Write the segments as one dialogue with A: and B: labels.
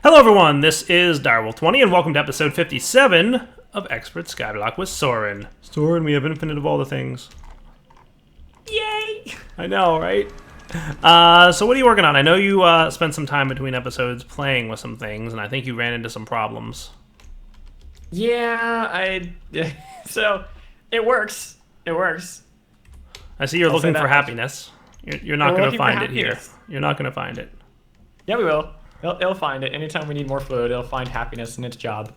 A: Hello everyone, this is Direwolf20 and welcome to episode 57 of Expert Skyblock with Soren. Soren, we have infinite of all the things.
B: Yay!
A: I know, right? So what are you working on? I know you spent some time between episodes playing with some things, and I think you ran into some problems.
B: Yeah, so, it works. It works.
A: I see you're looking for happiness. You're not going to find it here. You're not going to find it.
B: Yeah, we will. It'll find it. Anytime we need more fluid, it'll find happiness in its job.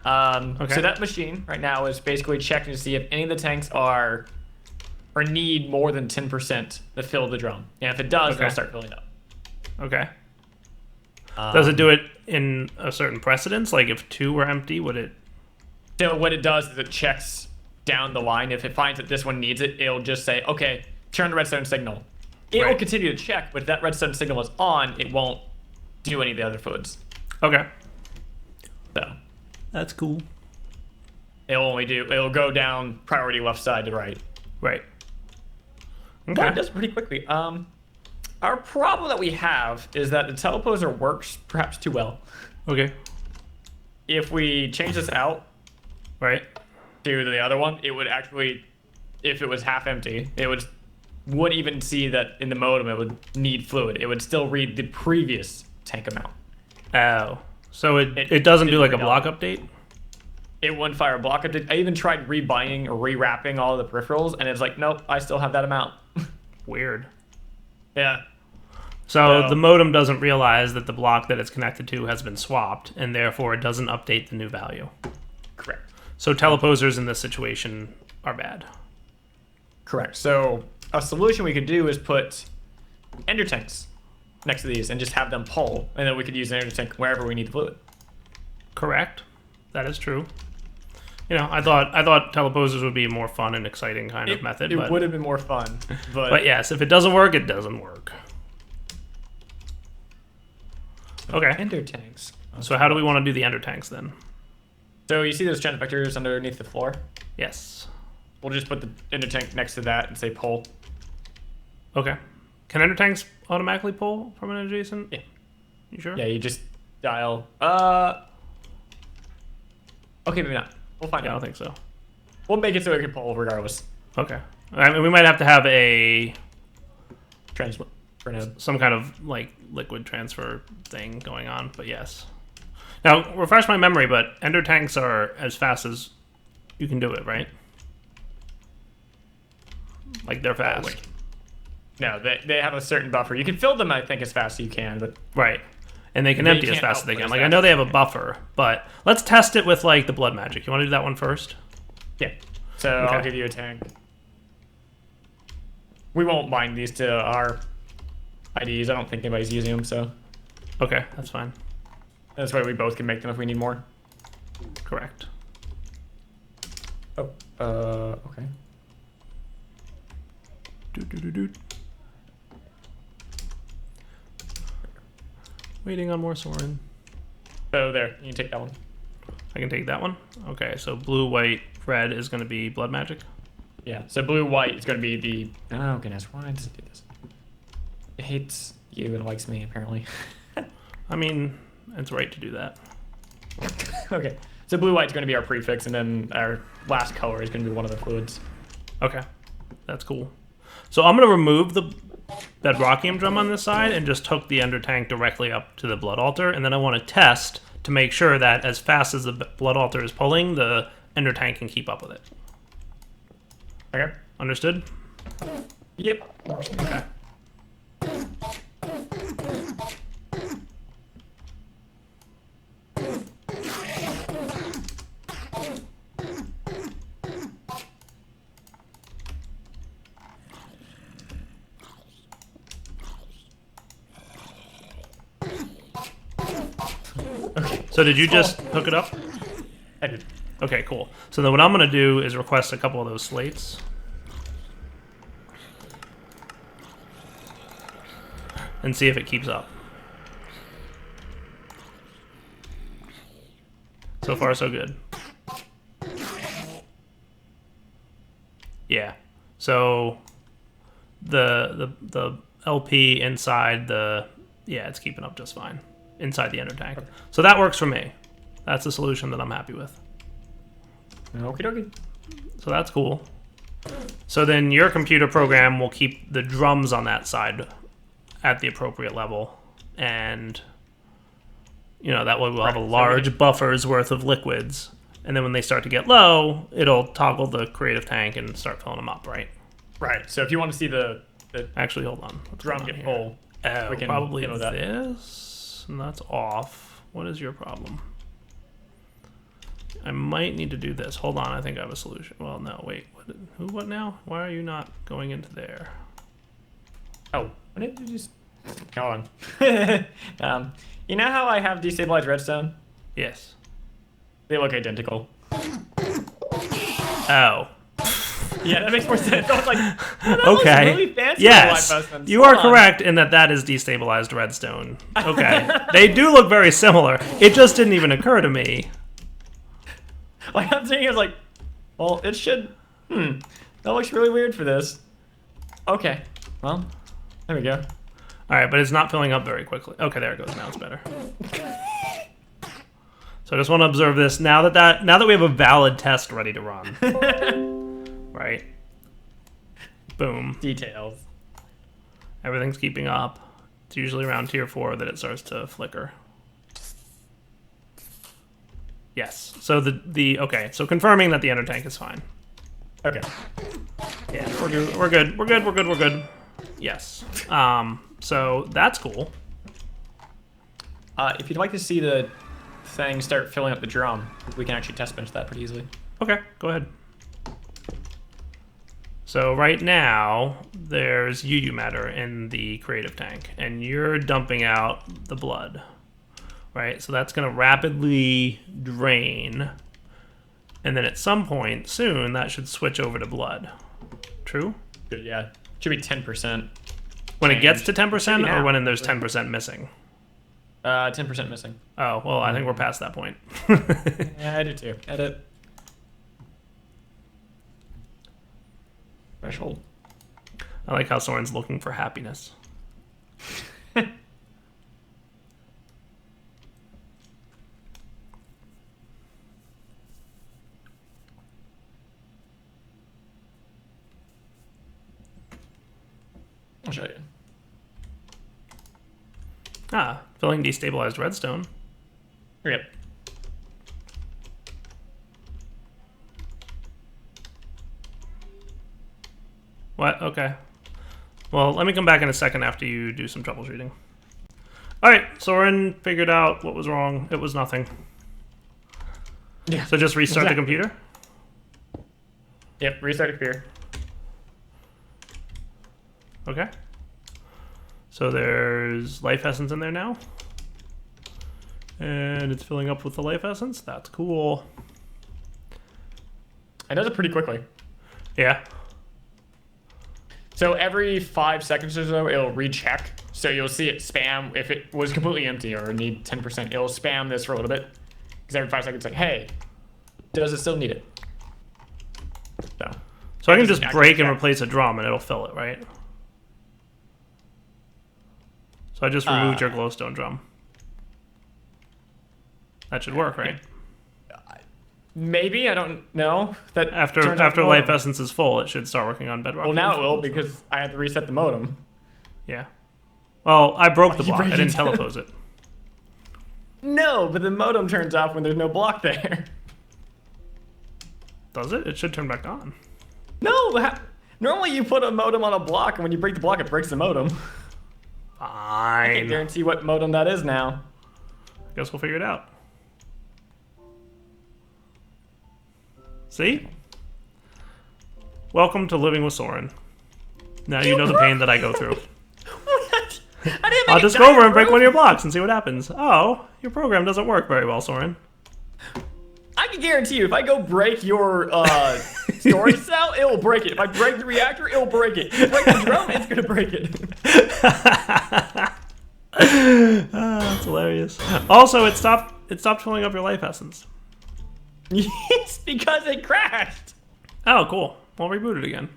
B: Okay. So that machine right now is basically checking to see if any of the tanks are or need more than 10% to fill the drum. And if it does, it'll start filling up.
A: Okay. Does it do it in a certain precedence? Like if two were empty, would it?
B: So what it does is it checks down the line. If it finds that this one needs it, it'll just say, okay, turn the redstone signal. It will continue to check, but if that redstone signal is on, it won't do any of the other fluids.
A: Okay.
B: So
A: that's cool.
B: It'll go down priority left side to right.
A: Right. Okay.
B: That does pretty quickly. Our problem that we have is that the teleposer works perhaps too well.
A: Okay.
B: If we change this out
A: to
B: the other one, it would actually, if it was half empty, it wouldn't even see that in the modem it would need fluid. It would still read the previous tank amount.
A: Oh. So it doesn't do like a block update?
B: It wouldn't fire a block update. I even tried rebinding or rewrapping all of the peripherals, and it's like, nope, I still have that amount.
A: Weird.
B: Yeah.
A: So the modem doesn't realize that the block that it's connected to has been swapped, and therefore it doesn't update the new value.
B: Correct.
A: So teleposers in this situation are bad.
B: Correct. So a solution we could do is put ender tanks next to these and just have them pull, and then we could use an ender tank wherever we need the fluid.
A: Correct. That is true. You know, I thought teleposers would be a more fun and exciting kind of method.
B: It would have been more fun.
A: But yes, if it doesn't work, it doesn't work. Okay.
B: Ender tanks.
A: So how do we want to do the ender tanks then?
B: So you see those transvectors underneath the floor?
A: Yes.
B: We'll just put the ender tank next to that and say pull.
A: Okay. Can ender tanks automatically pull from an adjacent?
B: Yeah.
A: You sure?
B: Yeah, you just dial. Okay, maybe not. We'll find out.
A: I don't think so.
B: We'll make it so it can pull regardless.
A: Okay. I mean, we might have to have a
B: Transfer node.
A: some kind of like liquid transfer thing going on, but yes. Now, refresh my memory, but ender tanks are as fast as you can do it, right? Like they're fast.
B: Wait. No, they have a certain buffer. You can fill them, I think, as fast as you can, but
A: right. And they can empty as fast as they can. Like I know they have a buffer, but let's test it with like the blood magic. You want to do that one first?
B: Yeah. So I'll give you a tank. We won't bind these to our IDs. I don't think anybody's using them, so.
A: Okay, that's fine.
B: That's why we both can make them if we need more.
A: Correct.
B: Oh, okay.
A: Waiting on more Soren.
B: So there, you can take that one.
A: I can take that one? Okay, so blue, white, red is going to be blood magic?
B: Yeah, so blue, white is going to be the... Oh, goodness, why does it do this? It hates you and likes me, apparently.
A: I mean, it's right to do that.
B: Okay, so blue, white is going to be our prefix, and then our last color is going to be one of the fluids.
A: Okay, that's cool. So I'm going to remove the Bedrockium drum on this side and just hook the ender tank directly up to the blood altar, and then I want to test to make sure that as fast as the blood altar is pulling, the ender tank can keep up with it.
B: Okay.
A: Understood?
B: Yep.
A: Okay. So did you just hook it up?
B: I did.
A: Okay, cool. So then what I'm going to do is request a couple of those slates. And see if it keeps up. So far, so good. Yeah. So the LP inside the... Yeah, it's keeping up just fine. inside the ender tank. So that works for me. That's a solution that I'm happy with.
B: Okie dokie.
A: So that's cool. So then your computer program will keep the drums on that side at the appropriate level, and that way we'll have a large buffer's worth of liquids, and then when they start to get low, it'll toggle the creative tank and start filling them up, right?
B: Right. So if you want to see the
A: actually, hold on.
B: drum get full, we can
A: probably
B: that.
A: This, and that's off. What is your problem? I might need to do this. Hold on, I think I have a solution. Well, no, wait. What now? Why are you not going into there?
B: Oh, why didn't you just... Hold on. You know how I have destabilized redstone?
A: Yes.
B: They look identical.
A: Oh.
B: Yeah, that makes more sense. I was like, that
A: okay.
B: looks really fancy.
A: Yes, you are correct in that is destabilized redstone. Okay. They do look very similar. It just didn't even occur to me.
B: Like, I'm thinking, I was like, well, it should... that looks really weird for this. Okay. Well, there we go.
A: All right, but it's not filling up very quickly. Okay, there it goes. Now it's better. So I just want to observe this now that we have a valid test ready to run. Right. Boom.
B: Details.
A: Everything's keeping up. It's usually around tier 4 that it starts to flicker. Yes. So okay. So confirming that the ender tank is fine.
B: Okay.
A: Yeah, we're good. Yes. So that's cool.
B: If you'd like to see the thing start filling up the drum, we can actually test bench that pretty easily.
A: Okay, go ahead. So right now, there's UU matter in the creative tank, and you're dumping out the blood, right? So that's going to rapidly drain, and then at some point soon, that should switch over to blood. True?
B: Good, yeah. Should be 10%.
A: When it gets to 10%, or when there's 10% missing?
B: 10% missing.
A: Oh, well, I think we're past that point.
B: Yeah, I do too. Edit. Threshold.
A: I like how Soren's looking for happiness.
B: I'll show you.
A: Ah, filling destabilized redstone.
B: Yep.
A: What? Okay. Well, let me come back in a second after you do some troubleshooting. Alright, Soren figured out what was wrong. It was nothing.
B: Yeah.
A: So just restart the computer?
B: Yep, restart the computer.
A: Okay. So there's life essence in there now. And it's filling up with the life essence. That's cool.
B: It does it pretty quickly.
A: Yeah.
B: So every 5 seconds or so, it'll recheck. So you'll see it spam if it was completely empty or need 10%. It'll spam this for a little bit. Because every 5 seconds, it's like, hey, does it still need it?
A: So I can just break and replace a drum and it'll fill it, right? So I just removed your glowstone drum. That should work, right?
B: Maybe, I don't know. That
A: after life essence is full, it should start working on Bedrock.
B: Well, now it will because I had to reset the modem.
A: Yeah. Well, I broke the block. I didn't telepose it.
B: No, but the modem turns off when there's no block there.
A: Does it? It should turn back on.
B: No, normally you put a modem on a block, and when you break the block, it breaks the modem.
A: Fine.
B: I can't guarantee what modem that is now.
A: Guess we'll figure it out. See? Welcome to living with Soren. Now you know the pain that I go through.
B: What?
A: I'll just go over and break one of your blocks and see what happens. Oh, your program doesn't work very well, Soren.
B: I can guarantee you, if I go break your storage cell, it will break it. If I break the reactor, it will break it. If you break the drum, it's going to break it.
A: That's hilarious. Also, it stopped filling up your life essence.
B: Yes, because it crashed.
A: Oh, cool. We'll reboot it again.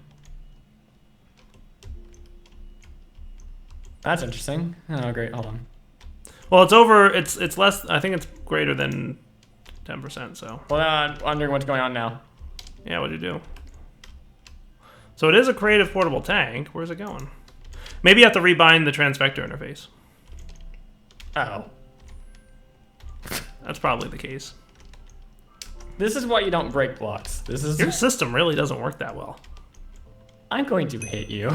B: That's interesting. Oh, great. Hold on.
A: Well, it's over. It's less. I think it's greater than 10%. So.
B: Well, now I'm wondering what's going on now.
A: Yeah, what'd you do? So it is a creative portable tank. Where's it going? Maybe you have to rebind the transvector interface.
B: Oh.
A: That's probably the case.
B: This is why you don't break blocks. This is
A: Your system really doesn't work that well.
B: I'm going to hit you.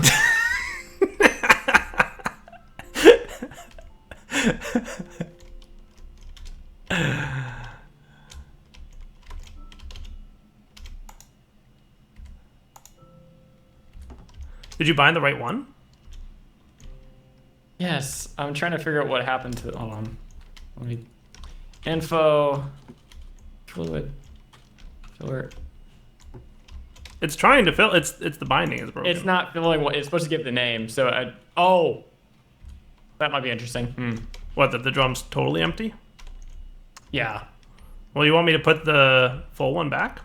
A: Did you bind the right one?
B: Yes, I'm trying to figure out what happened to. Hold on. Let me. Info. Fluid. Filler.
A: It's trying to fill. It's the binding is broken.
B: It's not filling what it's supposed to give the name. So oh, that might be interesting.
A: What? That the drum's totally empty?
B: Yeah.
A: Well, you want me to put the full one back?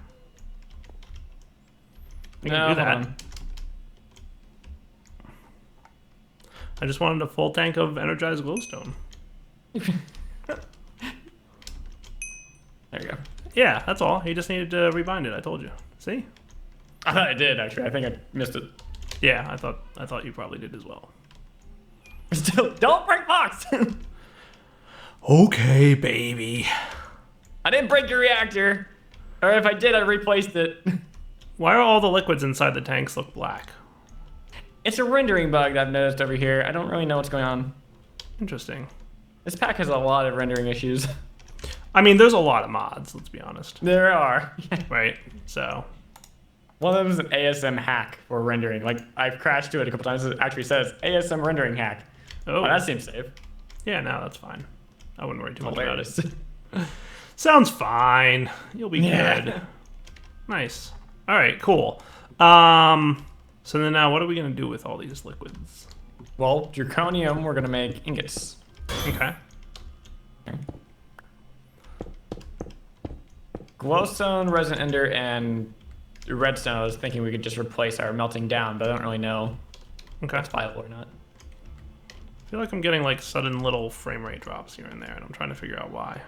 A: We can do that.
B: Hold on.
A: I just wanted a full tank of energized glowstone.
B: There you go.
A: Yeah, that's all. You just needed to rebind it. I told you. See?
B: I thought I did actually. I think I missed it.
A: Yeah, I thought you probably did as well.
B: Still, don't break blocks.
A: Okay, baby.
B: I didn't break your reactor, or if I did, I replaced it.
A: Why are all the liquids inside the tanks look black?
B: It's a rendering bug that I've noticed over here. I don't really know what's going on.
A: Interesting.
B: This pack has a lot of rendering issues.
A: I mean, there's a lot of mods, let's be honest.
B: There are.
A: Right? So.
B: One of them is an ASM hack for rendering. Like, I've crashed to it a couple times. It actually says ASM rendering hack.
A: Oh,
B: that seems safe.
A: Yeah, no, that's fine. I wouldn't worry too much
B: Hilarious.
A: about it. Sounds fine. You'll be good. Nice. All right, cool. So then now what are we going to do with all these liquids?
B: Well, Draconium, we're going to make ingots.
A: Okay.
B: Glowstone, resin ender, and redstone. I was thinking we could just replace our melting down, but I don't really know if that's viable or not.
A: I feel like I'm getting like sudden little frame rate drops here and there, and I'm trying to figure out why.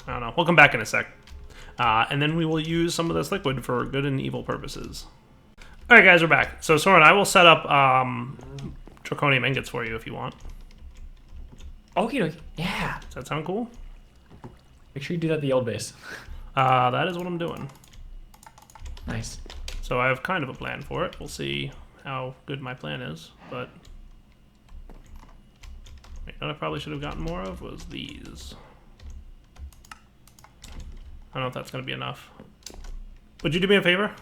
A: I don't know. We'll come back in a sec. And then we will use some of this liquid for good and evil purposes. All right, guys, we're back. So, Soren, I will set up Draconium ingots for you if you want.
B: Okay, yeah.
A: Does that sound cool?
B: Make sure you do that at the old base.
A: That is what I'm doing.
B: Nice.
A: So I have kind of a plan for it. We'll see how good my plan is, but... Wait, what I probably should have gotten more of was these. I don't know if that's going to be enough. Would you do me a favor?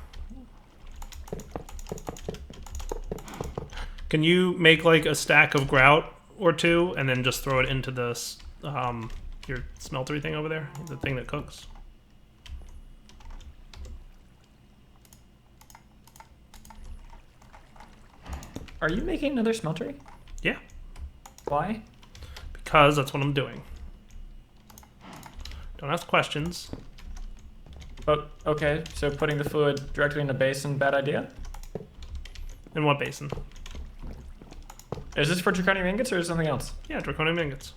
A: Can you make like a stack of grout or two and then just throw it into the your smeltery thing over there? The thing that cooks?
B: Are you making another smeltery?
A: Yeah.
B: Why?
A: Because that's what I'm doing. Don't ask questions.
B: Oh, okay, so putting the fluid directly in the basin, bad idea?
A: In what basin?
B: Is this for Draconium ingots or is it something else?
A: Yeah, Draconium ingots.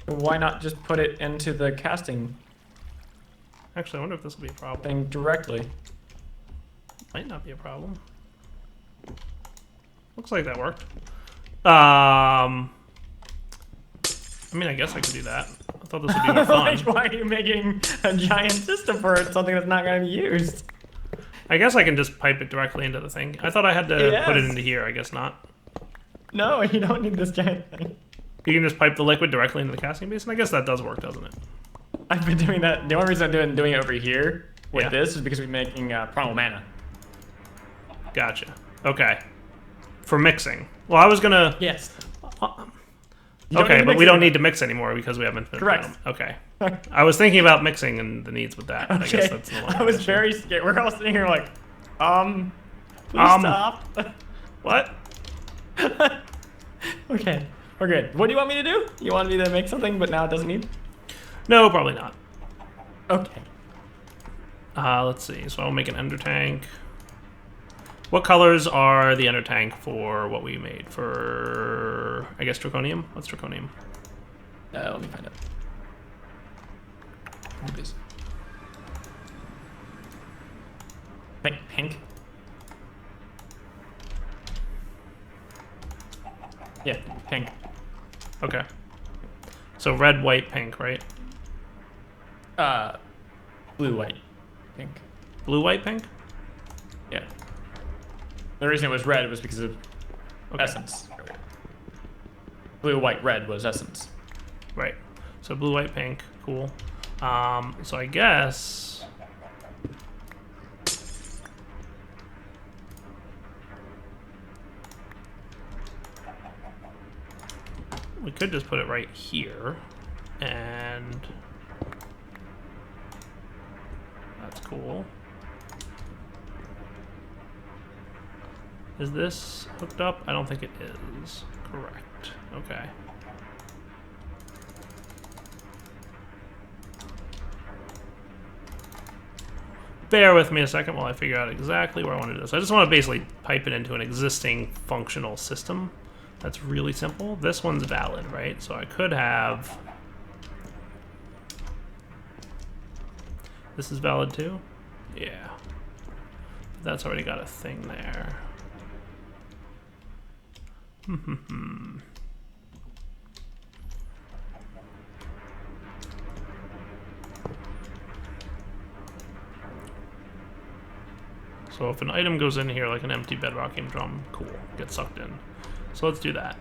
B: Why not just put it into the casting
A: Actually, I wonder if this will be a problem.
B: thing directly?
A: Might not be a problem. Looks like that worked. I mean, I guess I could do that. I thought this would be more fun.
B: Why are you making a giant system for it, something that's not going to be used?
A: I guess I can just pipe it directly into the thing. I thought I had to put it into here. I guess not.
B: No, you don't need this giant thing.
A: You can just pipe the liquid directly into the casting basin? I guess that does work, doesn't it?
B: I've been doing that. The only reason I'm doing it over here with
A: Yeah.
B: this is because we're making primal mana.
A: Gotcha. Okay. For mixing. Well, I was going to...
B: Yes.
A: Okay, but we don't need to mix anymore because we have infinite
B: Correct.
A: room. Okay. I was thinking about mixing and the needs with that. I guess that's the one.
B: I was very scared. We're all sitting here like, please stop.
A: What?
B: Okay, we're good. What do you want me to do? You want me to make something, but now it doesn't need?
A: No, probably not.
B: Okay.
A: Let's see. So I'll make an ender tank. What colors are the ender tank for what we made for, I guess, Draconium? What's Draconium?
B: Let me find out. Please. Pink. Yeah, pink.
A: Okay. So red, white, pink, right?
B: Blue, white, pink.
A: Blue, white, pink?
B: Yeah. The reason it was red was because of essence. Blue, white, red was essence.
A: Right. So blue, white, pink. Cool. So I guess... we could just put it right here. And... that's cool. Is this hooked up? I don't think it is. Correct. Okay. Bear with me a second while I figure out exactly where I want to do this. I just want to basically pipe it into an existing functional system. That's really simple. This one's valid, right? So I could have... this is valid too? Yeah. That's already got a thing there. So if an item goes in here like an empty Bedrockium drum, cool, gets sucked in. So let's do that.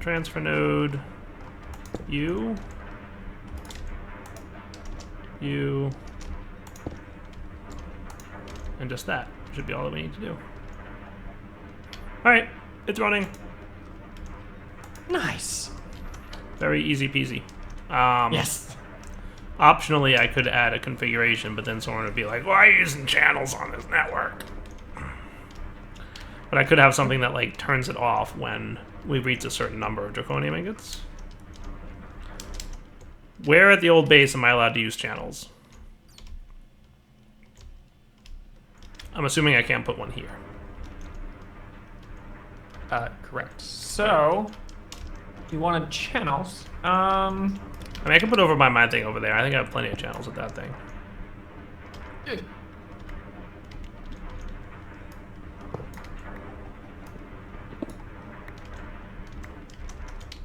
A: Transfer node, you, and just that should be all that we need to do. All right, it's running.
B: Nice.
A: Very easy peasy.
B: Yes.
A: Optionally, I could add a configuration, but then someone would be like, why are you using channels on this network? But I could have something that like turns it off when we reach a certain number of Draconium ingots. Where at the old base am I allowed to use channels? I'm assuming I can't put one here.
B: Correct. So, you wanted channels.
A: I mean, I can put over by my thing over there. I think I have plenty of channels with that thing.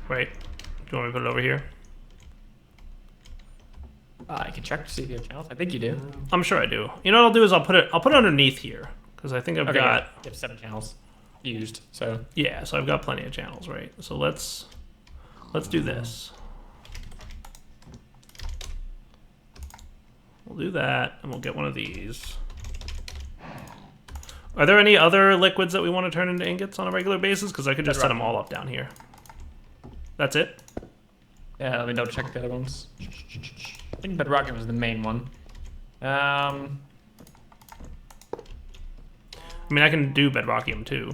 A: Wait, do you want me to put it over here?
B: I can check to see if you have channels. I think you do.
A: I'm sure I do. You know what I'll do is I'll put it underneath here because I think I've got.
B: Yeah. You have 7 channels used, so.
A: Yeah, so I've got plenty of channels, right? So let's do this. We'll do that, and we'll get one of these. Are there any other liquids that we want to turn into ingots on a regular basis? Because I could just set them all up down here. That's it?
B: Yeah, let me double check the other ones. I think Bedrockium was the main one.
A: I mean, I can do Bedrockium too.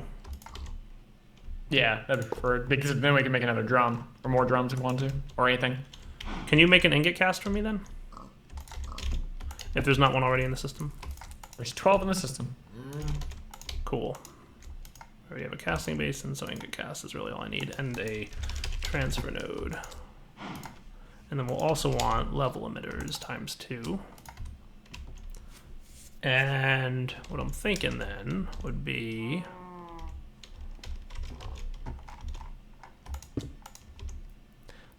B: Yeah, that'd be preferred, because then we can make another drum, or more drums if we want to, or anything.
A: Can you make an ingot cast for me then? If there's not one already in the system?
B: There's 12 in the system.
A: Cool. We have a casting basin, so ingot cast is really all I need, and a transfer node. And then we'll also want level emitters ×2. And what I'm thinking then would be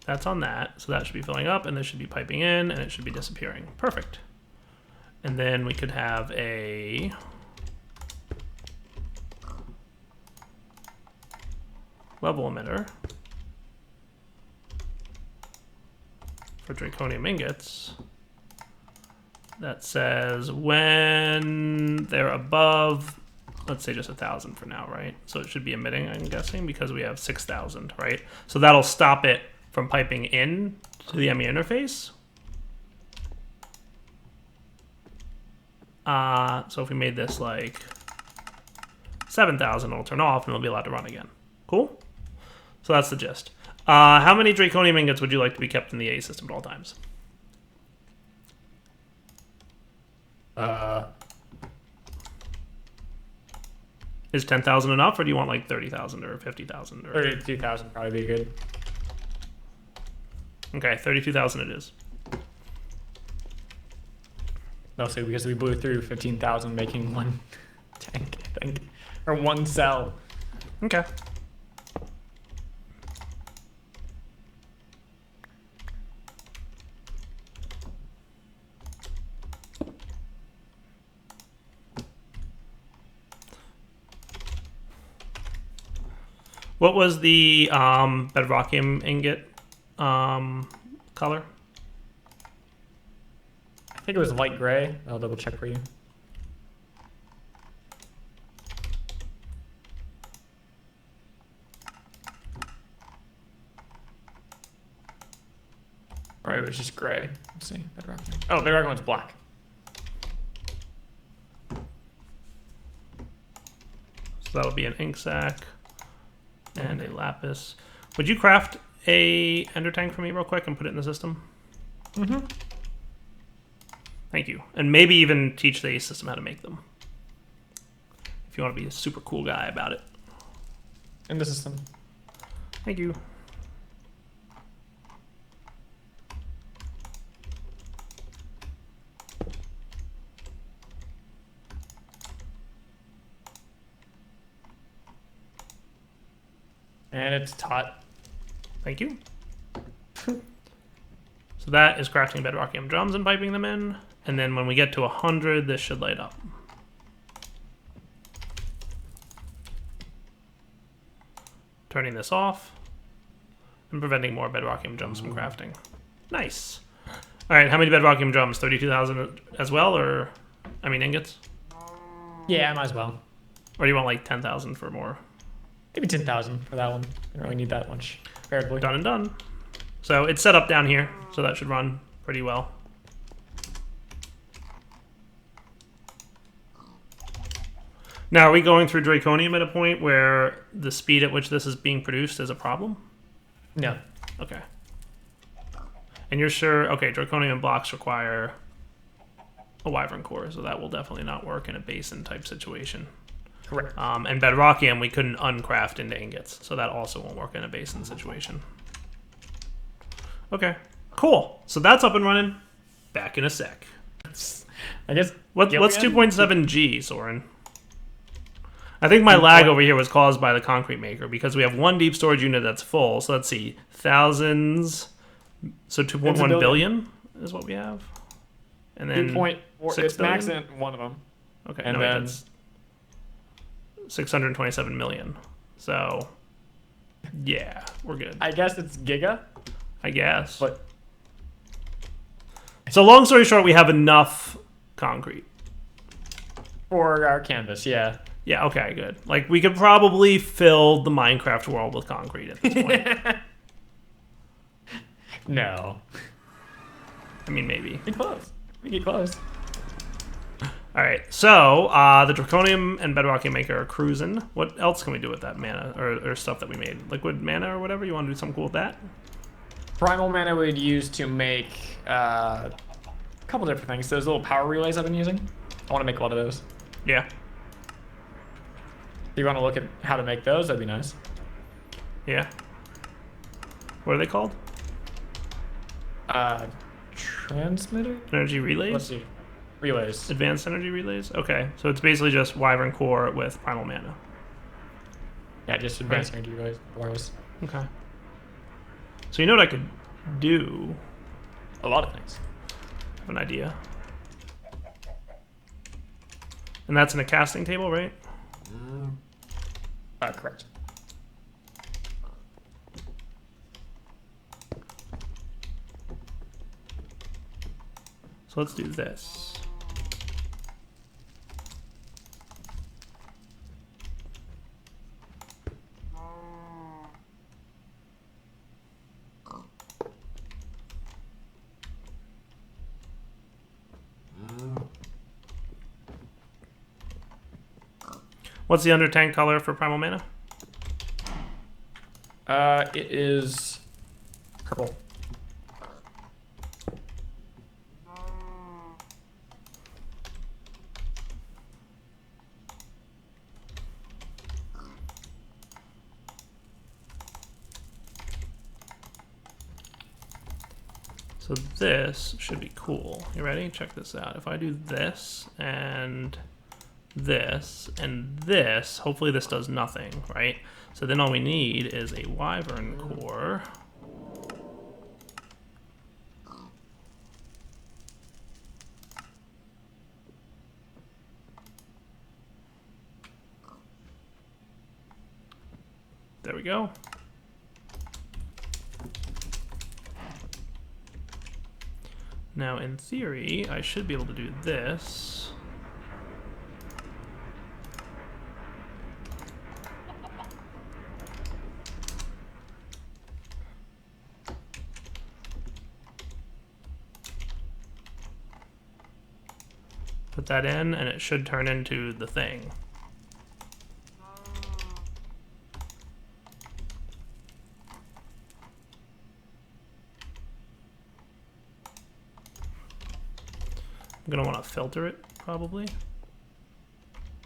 A: that's on that, so that should be filling up, and this should be piping in, and it should be disappearing. Perfect. And then we could have a level emitter for Draconium ingots that says when they're above, let's say just 1,000 for now, right? So it should be emitting, I'm guessing, because we have 6,000, right? So that'll stop it from piping in to the ME interface. So if we made this like 7,000, it'll turn off and it'll be allowed to run again. Cool? So that's the gist. How many Draconium ingots would you like to be kept in the A system at all times? Is 10,000 enough, or do you want like 30,000 or 50,000? Or...
B: 32,000 probably be good.
A: Okay, 32,000 it is.
B: Mostly because we blew through 15,000 making one tank, I think. Or one cell.
A: Okay. What was the Bedrockium ingot color?
B: I think it was light gray. I'll double check for you. Or it was just gray. Let's see. Bedrockium. Oh, Bedrockium's black.
A: So that'll be an ink sac and a lapis. Would you craft a ender tank for me real quick and put it in the system?
B: Mm-hmm.
A: Thank you. And maybe even teach the system how to make them. If you want to be a super cool guy about it.
B: In the system.
A: Thank you.
B: And it's taut.
A: Thank you. So that is crafting Bedrockium drums and piping them in. And then when we get to 100, this should light up. Turning this off. And preventing more Bedrockium drums from crafting. Nice. All right, how many Bedrockium drums? 32,000 as well, or... I mean, ingots?
B: Yeah, might as well.
A: Or do you want like 10,000 for more?
B: Maybe 10,000 for that one. I don't really need that much. Comparatively.
A: Done and done. So it's set up down here, so that should run pretty well. Now, are we going through Draconium at a point where the speed at which this is being produced is a problem?
B: No.
A: Okay. And you're sure? Okay, Draconium blocks require a Wyvern core, so that will definitely not work in a basin type situation.
B: Correct.
A: And Bedrockium we couldn't uncraft into ingots, so that also won't work in a basin situation. Okay, cool. So that's up and running. Back in a sec.
B: I guess.
A: What's 2.7G, Soren? I think my lag over here was caused by the concrete maker because we have one deep storage unit that's full. So let's see, thousands. So 2.1 billion is what we have, and then
B: 2.4. It's maxed at one of them.
A: Okay,
B: and
A: no,
B: then
A: that's 627 million. So yeah, we're good.
B: I guess it's giga.
A: I guess.
B: But
A: so long story short, we have enough concrete
B: for our canvas. Yeah.
A: Yeah. Okay. Good. Like we could probably fill the Minecraft world with concrete at this point.
B: No.
A: I mean, maybe.
B: We close. We get close.
A: All right. So the Draconium and Bedrockium maker are cruising. What else can we do with that mana or stuff that we made? Liquid mana or whatever. You want to do something cool with that?
B: Primal mana we'd use to make a couple different things. Those little power relays I've been using. I want to make a lot of those.
A: Yeah.
B: If you want to look at how to make those, that'd be nice.
A: Yeah. What are they called?
B: Transmitter?
A: Energy relays?
B: Let's see. Relays.
A: Advanced energy relays? Okay. So it's basically just Wyvern core with primal mana.
B: Yeah, just advanced energy relays. Wireless.
A: Okay. So you know what I could do?
B: A lot of things.
A: I have an idea. And that's in a casting table, right?
B: Correct.
A: So let's do this. What's the under tank color for primal mana?
B: It is purple.
A: So this should be cool. You ready? Check this out. If I do this, and this, hopefully this does nothing, right? So then all we need is a Wyvern core. There we go. Now, in theory, I should be able to do this. Put that in, and it should turn into the thing. I'm gonna want to filter it, probably.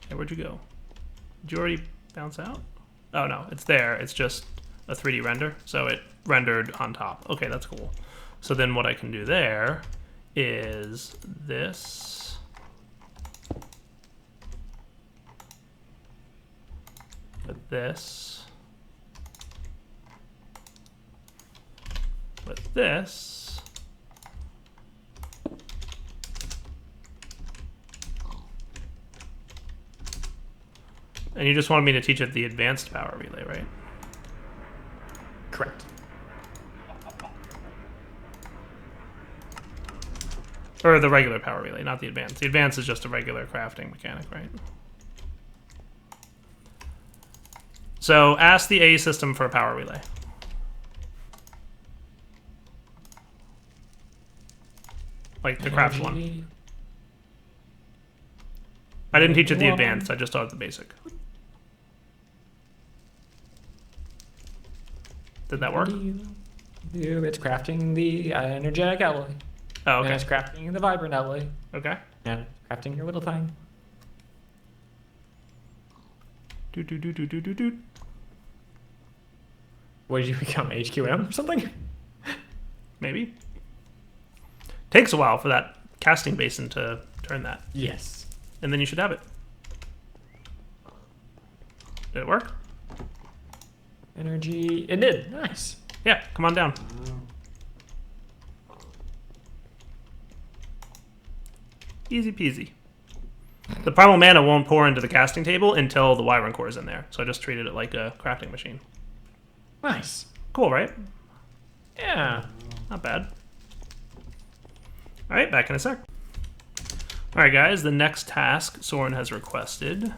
A: Hey, where'd you go? Did you already bounce out? Oh no, it's there. It's just a 3D render, so it rendered on top. Okay, that's cool. So then what I can do there is this. With this. With this. And you just wanted me to teach it the advanced power relay, right?
B: Correct.
A: Or the regular power relay, not the advanced. The advanced is just a regular crafting mechanic, right? So ask the A system for a power relay. Like the craft one. I didn't teach it the advanced, I just taught it the basic. Did that work?
B: It's crafting the energetic alloy.
A: Oh, okay.
B: And it's crafting the vibrant alloy.
A: Okay.
B: And it's crafting your little thing.
A: Do.
B: What did you become, HQM or something?
A: Maybe. Takes a while for that casting basin to turn that.
B: Yes.
A: And then you should have it. Did it work?
B: Energy. It did. Nice.
A: Yeah, come on down. Easy peasy. The primal mana won't pour into the casting table until the Wyvern core is in there. So I just treated it like a crafting machine.
B: Nice.
A: Cool, right?
B: Yeah.
A: Not bad. Alright, back in a sec. Alright guys, the next task Soren has requested.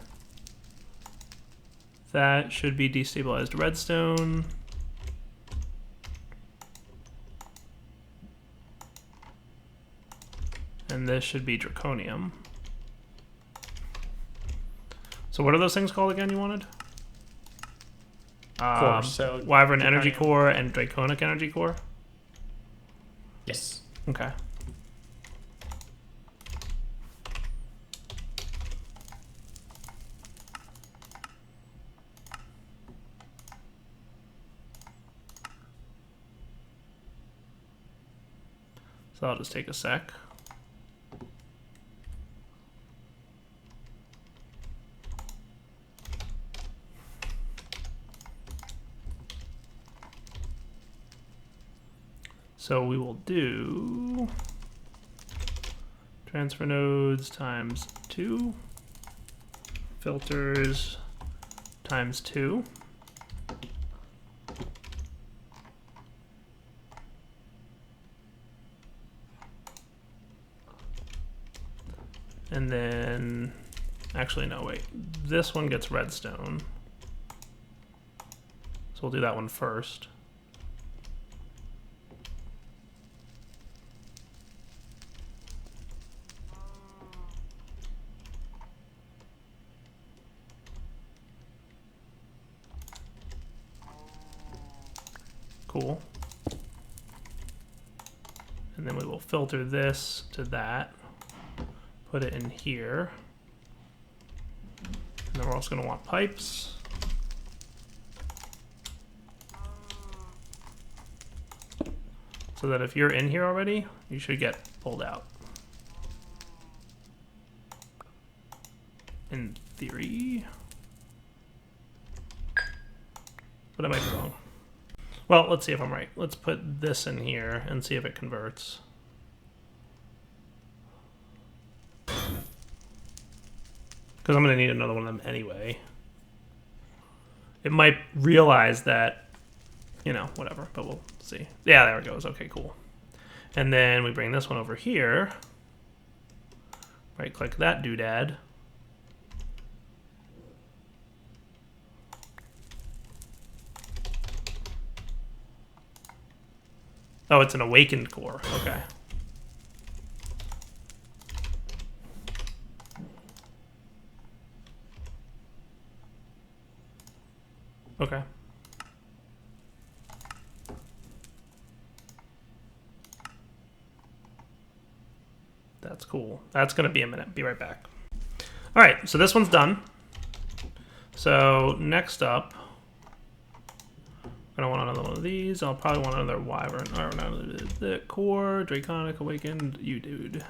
A: That should be destabilized redstone. And this should be Draconium. So what are those things called again you wanted?
B: Core, so
A: Wyvern
B: Draconium.
A: Energy Core and Draconic Energy Core?
B: Yes.
A: Okay. So I'll just take a sec. So we will do transfer nodes times 2, filters times 2. And then, actually no, wait, this one gets redstone. So we'll do that one first. Cool. And then we will filter this to that. Put it in here. And then we're also going to want pipes. So that if you're in here already, you should get pulled out. In theory. But I might be wrong. Well, let's see if I'm right. Let's put this in here and see if it converts. Because I'm going to need another one of them anyway. It might realize that, you know, whatever, but we'll see. Yeah, there it goes. Okay, cool. And then we bring this one over here. Right-click that doodad. Oh, it's an awakened core. Okay. Okay. That's cool. That's going to be a minute. Be right back. All right, so this one's done. So next up, I'm going to want another one of these. I'll probably want another wyvern. Or the core, draconic, awakened, you dude.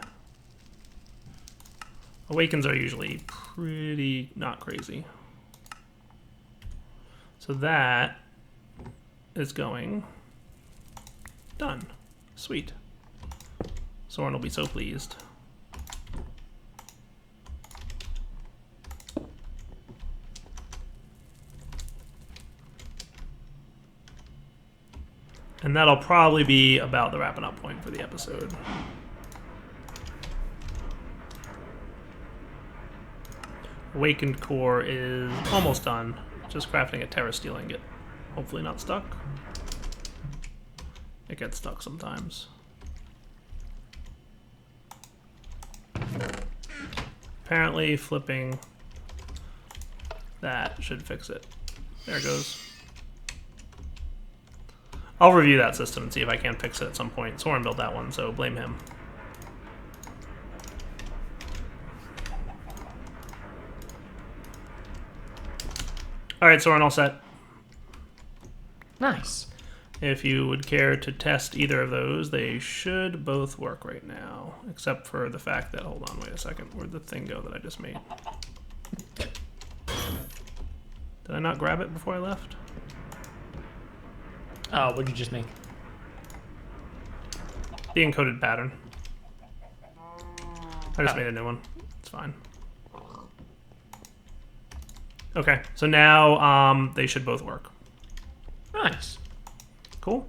A: Awakens are usually pretty not crazy. So that is going done. Sweet. Soren will be so pleased. And that'll probably be about the wrapping up point for the episode. Awakened core is almost done. Just crafting a Terra Steel ingot. Hopefully not stuck. It gets stuck sometimes. Apparently flipping that should fix it. There it goes. I'll review that system and see if I can fix it at some point. Soren built that one, so blame him. All right, Soren, all set.
B: Nice.
A: If you would care to test either of those, they should both work right now, except for the fact that, hold on, wait a second, where'd the thing go that I just made? Did I not grab it before I left?
B: Oh, what did you just make?
A: The encoded pattern. I just made a new one. It's fine. Okay, so now they should both work.
B: Nice.
A: Cool.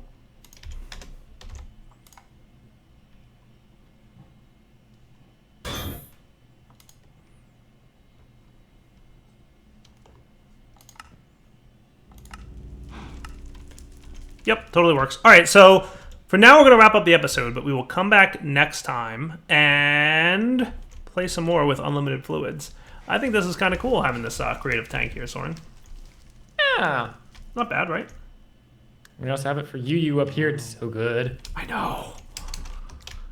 A: Yep, totally works. All right, so for now we're going to wrap up the episode, but we will come back next time and play some more with unlimited fluids. I think this is kind of cool having this creative tank here, Soren.
B: Yeah.
A: Not bad, right?
B: We also have it for you up here. It's so good.
A: I know.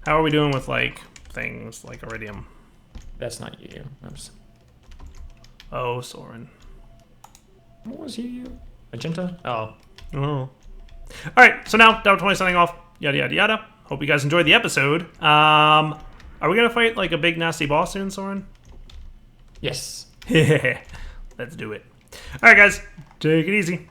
A: How are we doing with, like, things like iridium?
B: That's not you. Oops.
A: Oh, Soren.
B: What was you? Magenta? Oh.
A: Oh. All right, so now, Dow20 signing off. Yada, yada, yada. Hope you guys enjoyed the episode. Are we going to fight, like, a big, nasty boss soon, Soren?
B: Yes.
A: Let's do it. All right, guys. Take it easy.